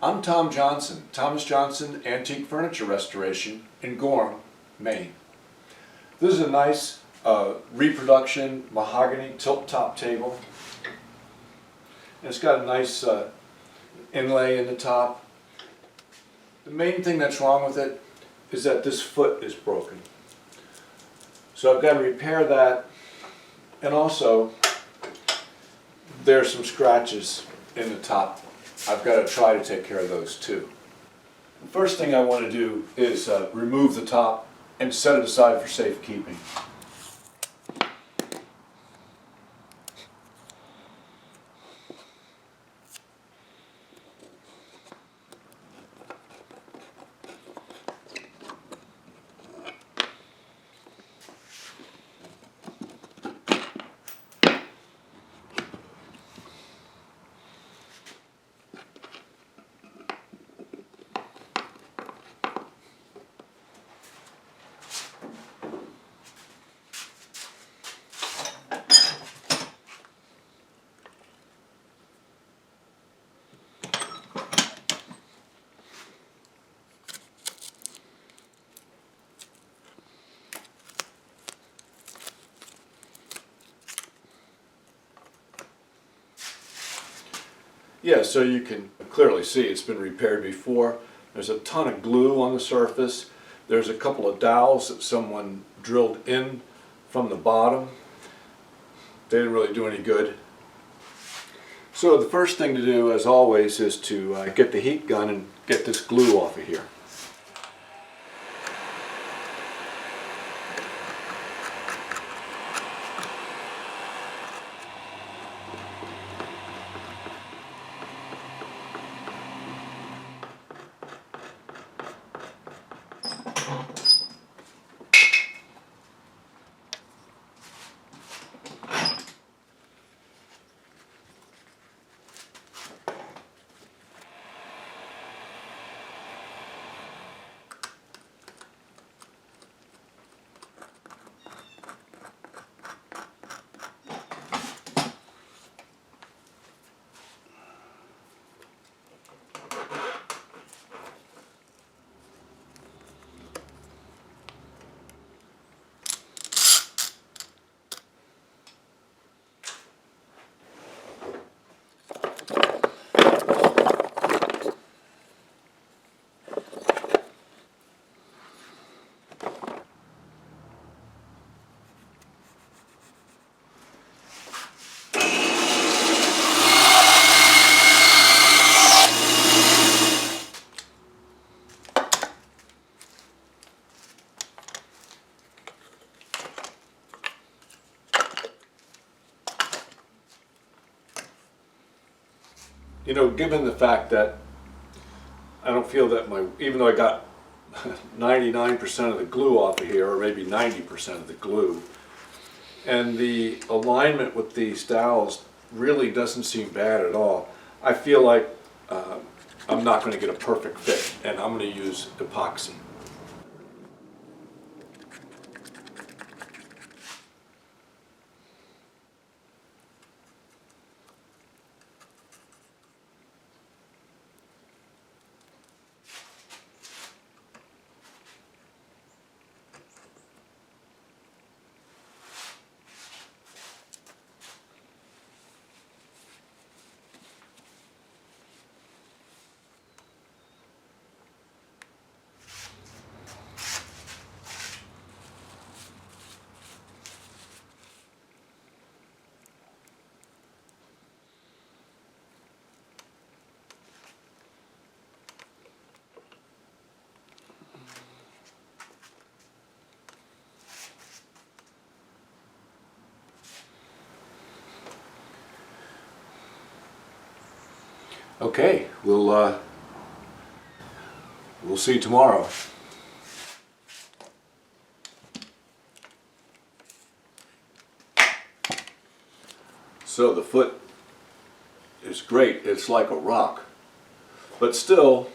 I'm Tom Johnson, Thomas Johnson Antique Furniture Restoration in Gorham, Maine. This is a nice reproduction mahogany tilt-top table. And it's got a nice inlay in the top. The main thing that's wrong with it is that this foot is broken. So I've got to repair that, and also there's some scratches in the top. I've got to try to take care of those too. The first thing I want to do is remove the top and set it aside for safekeeping. Yeah, so you can clearly see it's been repaired before. There's a ton of glue on the surface. There's a couple of dowels that someone drilled in from the bottom. They didn't really do any good. So the first thing to do, as always, is to get the heat gun and get this glue off of here. You know, given the fact that I don't feel that even though I got 99% of the glue off of here, or maybe 90% of the glue, and the alignment with these dowels really doesn't seem bad at all, I feel like I'm not going to get a perfect fit, and I'm going to use epoxy. Okay, we'll see you tomorrow. So the foot is great. It's like a rock. But still,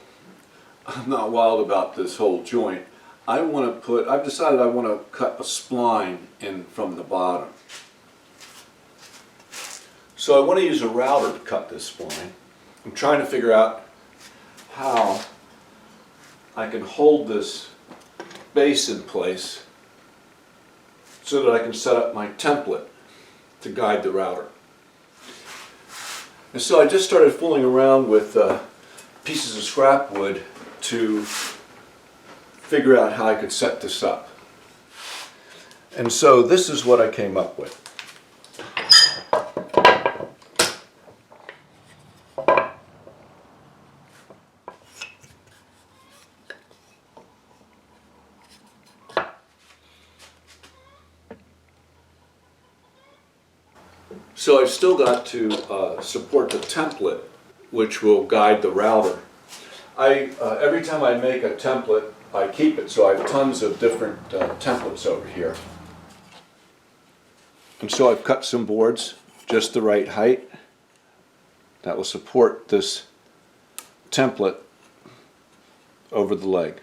I'm not wild about this whole joint. I've decided I want to cut a spline in from the bottom. So I want to use a router to cut this spline. I'm trying to figure out how I can hold this base in place so that I can set up my template to guide the router. And so I just started fooling around with pieces of scrap wood to figure out how I could set this up. And so this is what I came up with. So I've still got to support the template, which will guide the router. Every time I make a template, I keep it, so I have tons of different templates over here. And so I've cut some boards just the right height that will support this template over the leg.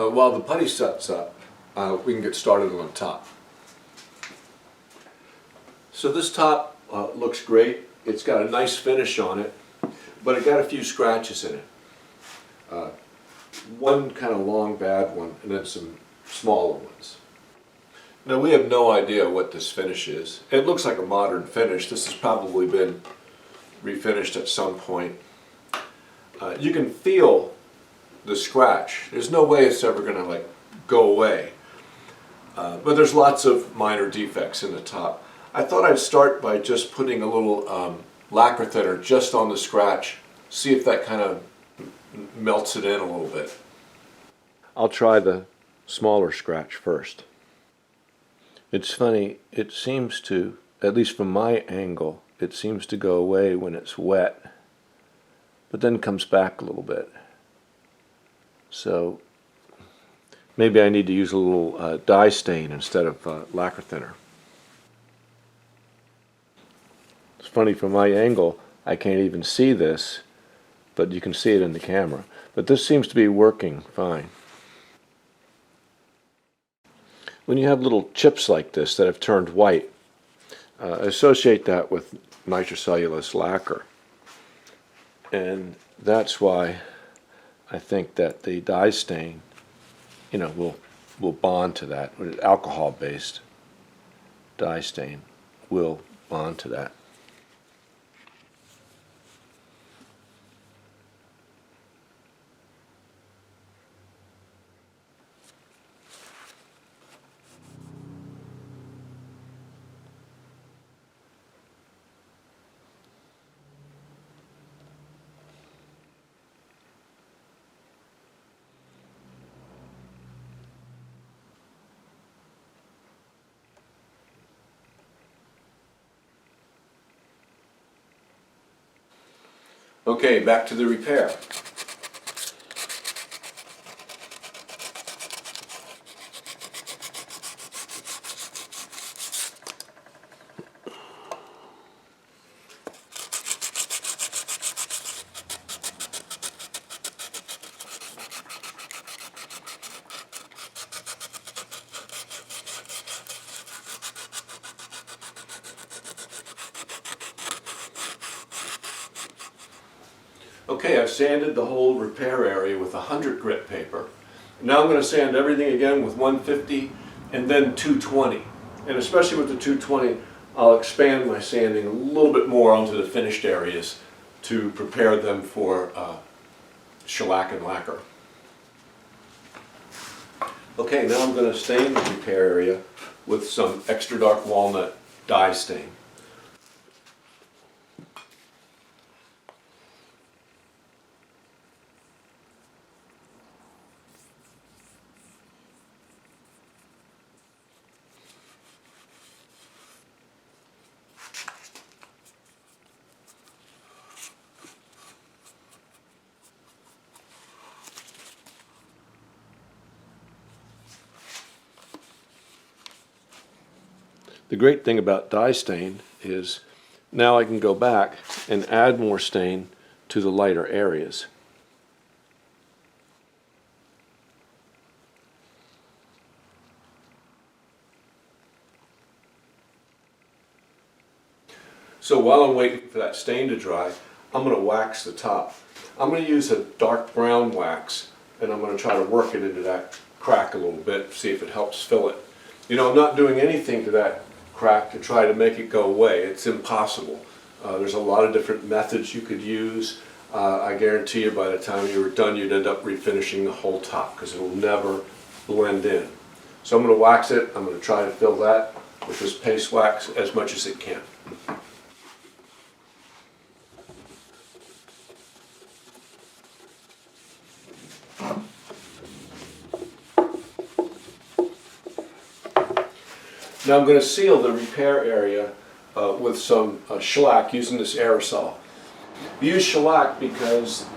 While the putty sets up, we can get started on the top. So this top looks great. It's got a nice finish on it, but it got a few scratches in it. One kind of long bad one, and then some smaller ones. Now we have no idea what this finish is. It looks like a modern finish. This has probably been refinished at some point. You can feel the scratch. There's no way it's ever going to go away. But there's lots of minor defects in the top. I thought I'd start by just putting a little lacquer thinner just on the scratch, see if that kind of melts it in a little bit. I'll try the smaller scratch first. It's funny, it seems to, at least from my angle, it seems to go away when it's wet, but then comes back a little bit. So maybe I need to use a little dye stain instead of lacquer thinner. It's funny, from my angle, I can't even see this, but you can see it in the camera. But this seems to be working fine. When you have little chips like this that have turned white, associate that with nitrocellulose lacquer. And that's why I think that the dye stain, will bond to that. Alcohol-based dye stain will bond to that. Okay, back to the repair. Okay, I've sanded the whole repair area with 100 grit paper. Now I'm going to sand everything again with 150 and then 220. And especially with the 220, I'll expand my sanding a little bit more onto the finished areas to prepare them for shellac and lacquer. Okay, now I'm going to stain the repair area with some extra dark walnut dye stain. The great thing about dye stain is now I can go back and add more stain to the lighter areas. So while I'm waiting for that stain to dry, I'm going to wax the top. I'm going to use a dark brown wax, and I'm going to try to work it into that crack a little bit, see if it helps fill it. I'm not doing anything to that crack to try to make it go away. It's impossible. There's a lot of different methods you could use. I guarantee you by the time you were done you'd end up refinishing the whole top because it will never blend in. So I'm going to wax it. I'm going to try to fill that with this paste wax as much as it can. Now I'm going to seal the repair area with some shellac using this aerosol. We use shellac because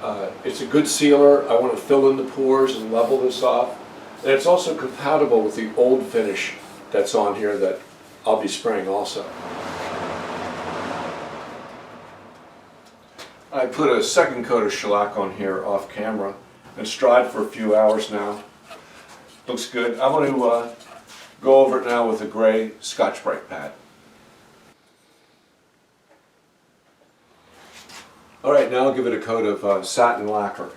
it's a good sealer. I want to fill in the pores and level this off. And it's also compatible with the old finish that's on here that I'll be spraying also. I put a second coat of shellac on here off camera and dried for a few hours now. Looks good. I'm going to go over it now with a gray Scotch-Brite pad. All right, now I'll give it a coat of satin lacquer.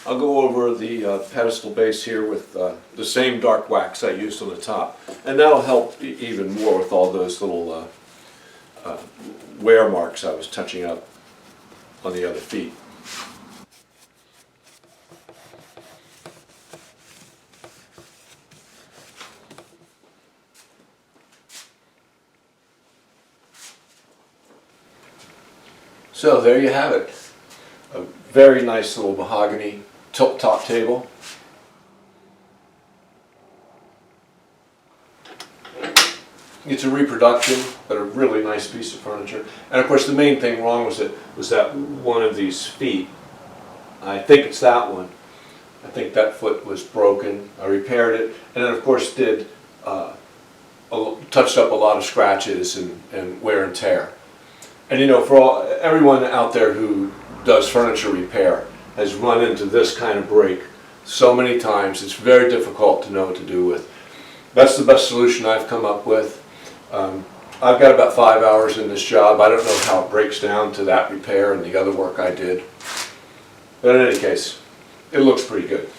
I'll go over the pedestal base here with the same dark wax I used on the top, and that'll help even more with all those little wear marks I was touching up on the other feet. So there you have it. A very nice little mahogany tilt-top table. It's a reproduction, but a really nice piece of furniture. And of course the main thing wrong with it was that one of these feet. I think it's that one. I think that foot was broken. I repaired it, and then of course did touched up a lot of scratches and wear and tear. And you know, for everyone out there who does furniture repair has run into this kind of break so many times, it's very difficult to know what to do with. That's the best solution I've come up with. I've got about 5 hours in this job. I don't know how it breaks down to that repair and the other work I did. But in any case, it looks pretty good.